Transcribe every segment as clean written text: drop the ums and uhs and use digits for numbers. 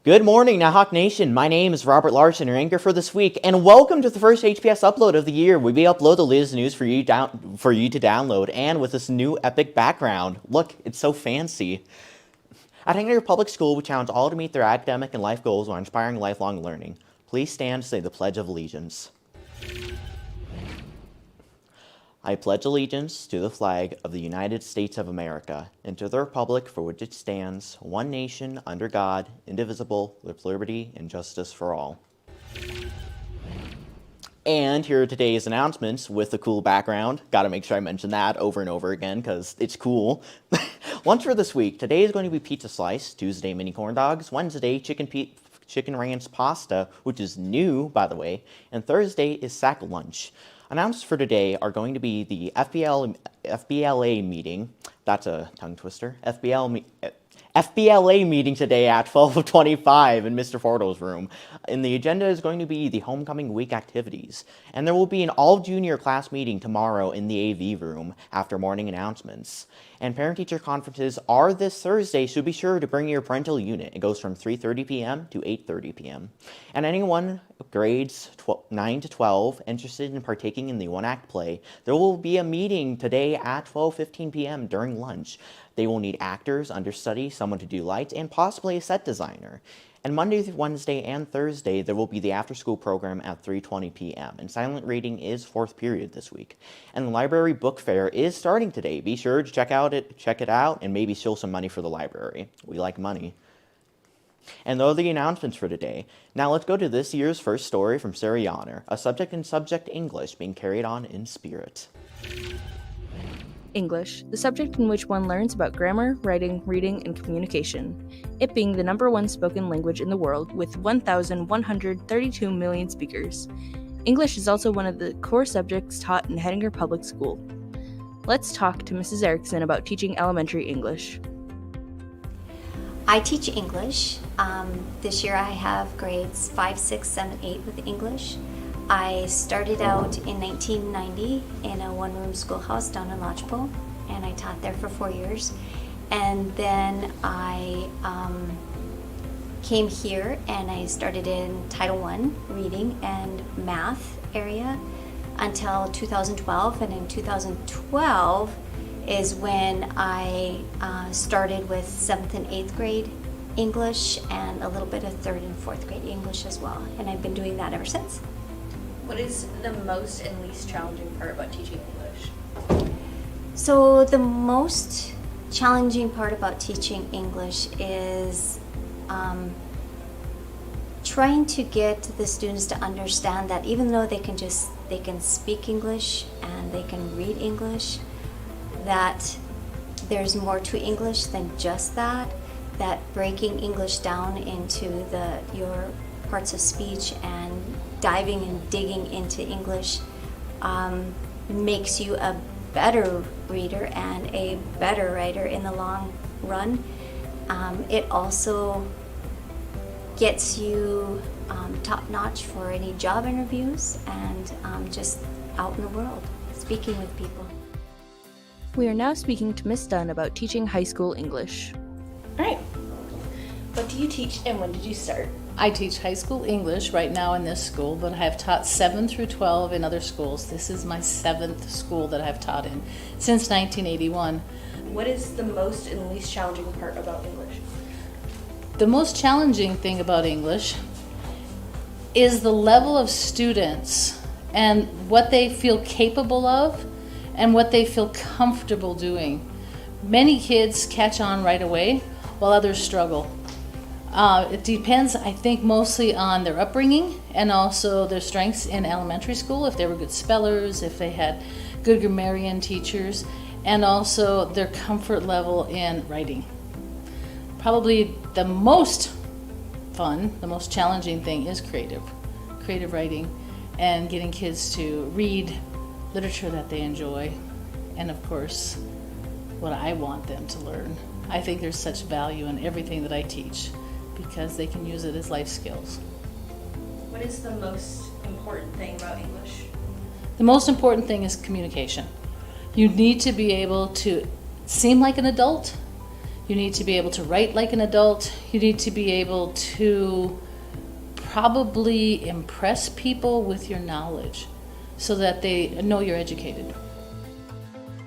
Good morning, Nahawk Nation. My name is Robert Larson, your anchor for this week, and welcome to the first HPS upload of the year. We upload the latest news for you to download, and with this new epic background. Look, it's so fancy. At Hettinger Public School, we challenge all to meet their academic and life goals while inspiring lifelong learning. Please stand to say the Pledge of Allegiance. I pledge allegiance to the flag of the United States of America and to the republic for which it stands, one nation, under God, indivisible, with liberty and justice for all. And here are today's announcements with the cool background. Gotta make sure I mention that over and over again because it's cool. Lunch for this week. Today is going to be pizza slice, Tuesday mini corn dogs, Wednesday chicken ranch pasta, which is new, by the way, and Thursday is sack lunch. Announced for today are going to be the FBLA meeting. That's a tongue twister. FBLA meeting today at 12:25 in Mr. Fordo's room. And the agenda is going to be the homecoming week activities. And there will be an all-junior class meeting tomorrow in the AV room after morning announcements. And parent-teacher conferences are this Thursday, so be sure to bring your parental unit. It goes from 3:30 p.m. to 8:30 p.m. And anyone grades 9 to 12 interested in partaking in the one-act play, there will be a meeting today at 12:15 p.m. during lunch. They will need actors, understudy, someone to do lights, and possibly a set designer. And Monday, Wednesday, and Thursday, there will be the after-school program at 3:20 p.m. And silent reading is fourth period this week. And the library book fair is starting today. Be sure to check it out, and maybe show some money for the library. We like money. And those are the announcements for today. Now let's go to this year's first story from Sarah Yonner, a subject in subject English being carried on in spirit. English, the subject in which one learns about grammar, writing, reading, and communication. It being the #1 spoken language in the world with 1,132 million speakers. English is also one of the core subjects taught in Hettinger Public School. Let's talk to Mrs. Erickson about teaching elementary English. I teach English. This year I have grades 5, 6, 7, 8 with English. I started out in 1990 in a one-room schoolhouse down in Lodgepole, and I taught there for 4 years. And then I came here and I started in Title I, reading and math area until 2012. And in 2012 is when I started with 7th and 8th grade English and a little bit of 3rd and 4th grade English as well. And I've been doing that ever since. What is the most and least challenging part about teaching English? So the most challenging part about teaching English is trying to get the students to understand that even though they can speak English and they can read English, that there's more to English than just that breaking English down into your parts of speech and diving and digging into English makes you a better reader and a better writer in the long run. It also gets you top-notch for any job interviews and just out in the world, speaking with people. We are now speaking to Miss Dunn about teaching high school English. All right. What do you teach and when did you start? I teach high school English right now in this school, but I have taught 7 through 12 in other schools. This is my 7th school that I've taught in since 1981. What is the most and least challenging part about English? The most challenging thing about English is the level of students and what they feel capable of and what they feel comfortable doing. Many kids catch on right away while others struggle. It depends, I think, mostly on their upbringing and also their strengths in elementary school, if they were good spellers, if they had good grammarian teachers, and also their comfort level in writing. Probably the most fun, the most challenging thing is creative writing and getting kids to read literature that they enjoy, and of course, what I want them to learn. I think there's such value in everything that I teach because they can use it as life skills. What is the most important thing about English? The most important thing is communication. You need to be able to seem like an adult. You need to be able to write like an adult. You need to be able to probably impress people with your knowledge so that they know you're educated.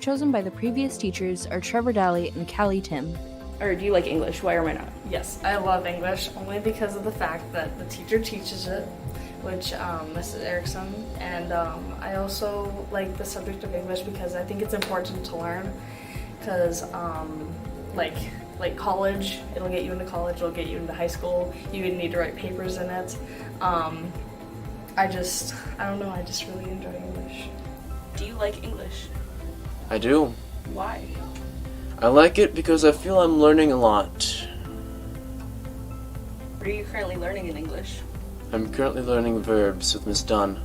Chosen by the previous teachers are Trevor Daly and Callie Tim. Or do you like English? Why or why not? Yes, I love English only because of the fact that the teacher teaches it, which Mrs. Erickson, and I also like the subject of English because I think it's important to learn. Because like college, it'll get you into college, it'll get you into high school. You need to write papers in it. I don't know. I just really enjoy English. Do you like English? I do. Why? I like it because I feel I'm learning a lot. What are you currently learning in English? I'm currently learning verbs with Miss Dunn.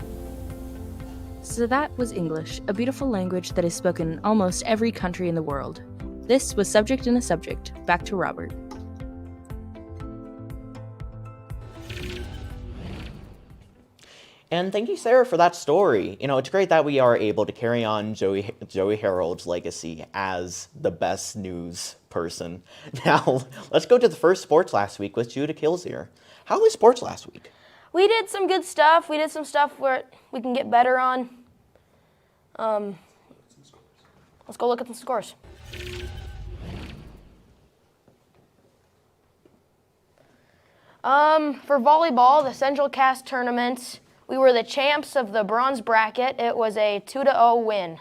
So that was English, a beautiful language that is spoken in almost every country in the world. This was Subject in a Subject. Back to Robert. And thank you, Sarah, for that story. It's great that we are able to carry on Joey Harold's legacy as the best news person. Now, let's go to the first sports last week with Judah Kilsier. How was sports last week? We did some good stuff. We did some stuff where we can get better on. Let's go look at the scores. For volleyball, the Central Cast tournament, we were the champs of the bronze bracket. It was a 2-0 win.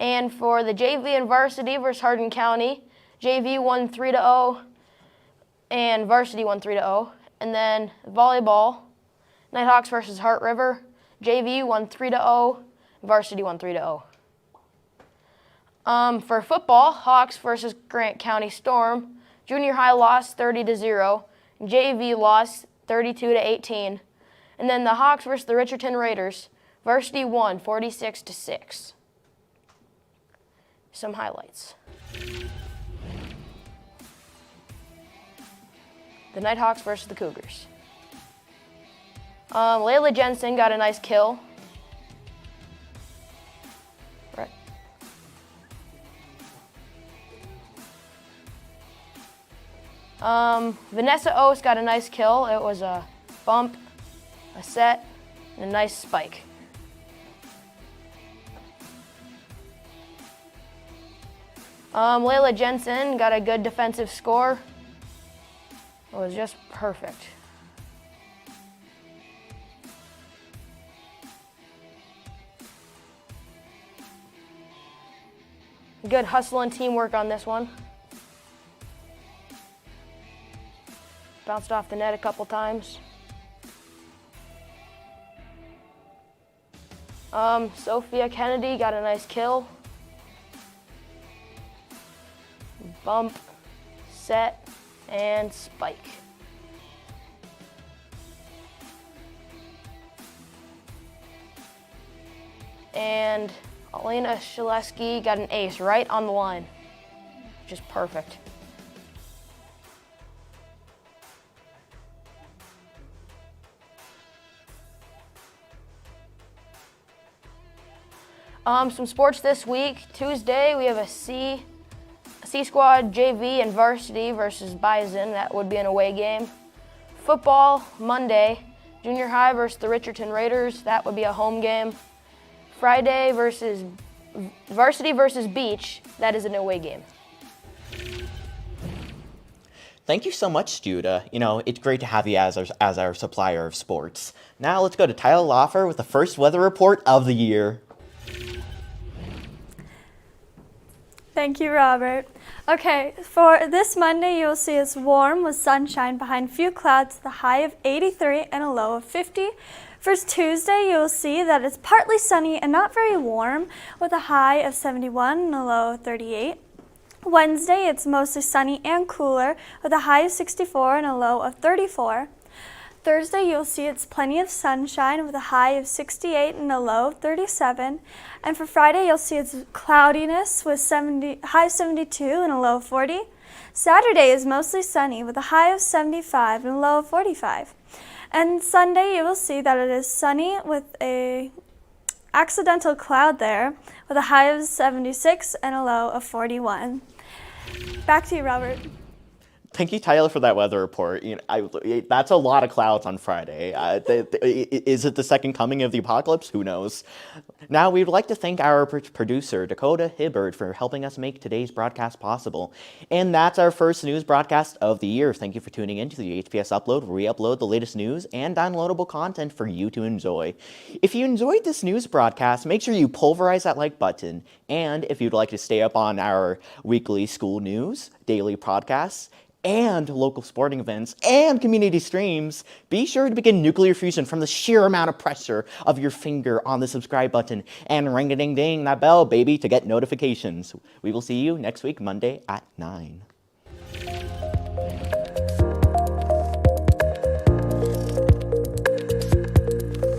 And for the JV and varsity versus Hardin County, JV won 3-0 and varsity won 3-0. And then volleyball, Nighthawks versus Heart River, JV won 3-0, varsity won 3-0. For football, Hawks versus Grant County Storm, junior high lost 30-0, JV lost 32-18. And then the Hawks versus the Richardson Raiders, varsity won 46-6. Some highlights. The Nighthawks versus the Cougars. Layla Jensen got a nice kill. Right. Vanessa Oast got a nice kill. It was a bump, a set, and a nice spike. Layla Jensen got a good defensive score. It was just perfect. Good hustle and teamwork on this one. Bounced off the net a couple times. Sophia Kennedy got a nice kill. Bump, set, and spike. And Elena Shaleski got an ace right on the line. Just perfect. Some sports this week. Tuesday, we have a C Squad JV and varsity versus Bison. That would be an away game. Football, Monday, junior high versus the Richardson Raiders. That would be a home game. Friday, varsity versus Beach. That is an away game. Thank you so much, Judah. It's great to have you as our supplier of sports. Now let's go to Tyler Loffer with the first weather report of the year. Thank you, Robert. Okay, for this Monday, you'll see it's warm with sunshine behind few clouds, the high of 83 and a low of 50. For Tuesday, you'll see that it's partly sunny and not very warm with a high of 71 and a low of 38. Wednesday, it's mostly sunny and cooler with a high of 64 and a low of 34. Thursday, you'll see it's plenty of sunshine with a high of 68 and a low of 37. And for Friday, you'll see it's cloudiness with high of 72 and a low of 40. Saturday is mostly sunny with a high of 75 and a low of 45. And Sunday, you will see that it is sunny with a accidental cloud there with a high of 76 and a low of 41. Back to you, Robert. Thank you, Tyler, for that weather report. That's a lot of clouds on Friday. Is it the second coming of the apocalypse? Who knows? Now, we'd like to thank our producer, Dakota Hibbard, for helping us make today's broadcast possible. And that's our first news broadcast of the year. Thank you for tuning in to the HPS Upload, where we upload the latest news and downloadable content for you to enjoy. If you enjoyed this news broadcast, make sure you pulverize that like button. And if you'd like to stay up on our weekly school news, daily podcasts, and local sporting events, and community streams, be sure to begin nuclear fusion from the sheer amount of pressure of your finger on the subscribe button and ring-a-ding-ding that bell, baby, to get notifications. We will see you next week, Monday at 9.